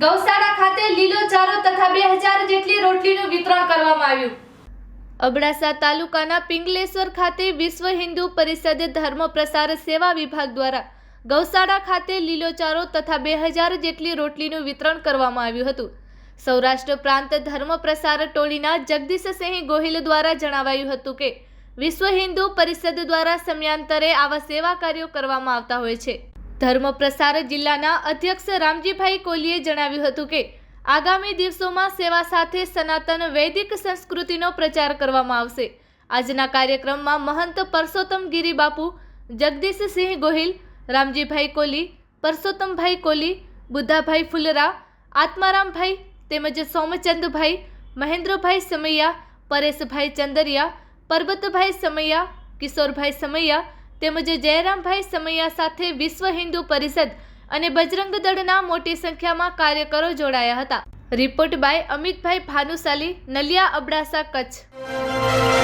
ગૌશાળા ખાતે લીલો ચારો તથા 2000 જેટલી રોટલીનું વિતરણ કરવામાં આવ્યું। અબડાસા તાલુકાના પિંગલેશ્વર ખાતે વિશ્વ હિન્દુ પરિષદ ધર્મ પ્રસાર સેવા વિભાગ દ્વારા ગૌશાળા ખાતે લીલો ચારો તથા 2000 જેટલી રોટલીનું વિતરણ કરવામાં આવ્યું હતું। સૌરાષ્ટ્ર પ્રાંત ધર્મ પ્રસાર ટોળીના જગદીશસિંહ ગોહિલ દ્વારા જણાવાયું હતું કે વિશ્વ હિન્દુ પરિષદ દ્વારા સમયાંતરે આવા સેવા કાર્યો કરવામાં આવતા હોય છે। ધર્મ પ્રસાર જિલ્લાના અધ્યક્ષ રામજીભાઈ કોલીએ જણાવ્યું હતું કે આગામી દિવસોમાં સેવા સાથે સનાતન વૈદિક સંસ્કૃતિનો પ્રચાર કરવામાં આવશે। આજના કાર્યક્રમમાં મહંત પરસોત્તમ ગિરી બાપુ, જગદીશસિંહ ગોહિલ, રામજીભાઈ કોલી, પરસોત્તમભાઈ કોલી, બુદ્ધાભાઈ ફુલરા, આત્મારામભાઈ તેમજ સોમચંદભાઈ, મહેન્દ્રભાઈ સમૈયા, પરેશભાઈ ચંદરિયા, પરબતભાઈ સમૈયા, કિશોરભાઈ સમૈયા તેમજ જયરામભાઈ સમૈયા સાથે વિશ્વ હિન્દુ પરિષદ અને બજરંગ દળના મોટી સંખ્યામાં કાર્યકરો જોડાયા હતા। Report by Amitbhai Bhanushali, Naliya, Abdasa, Kutch.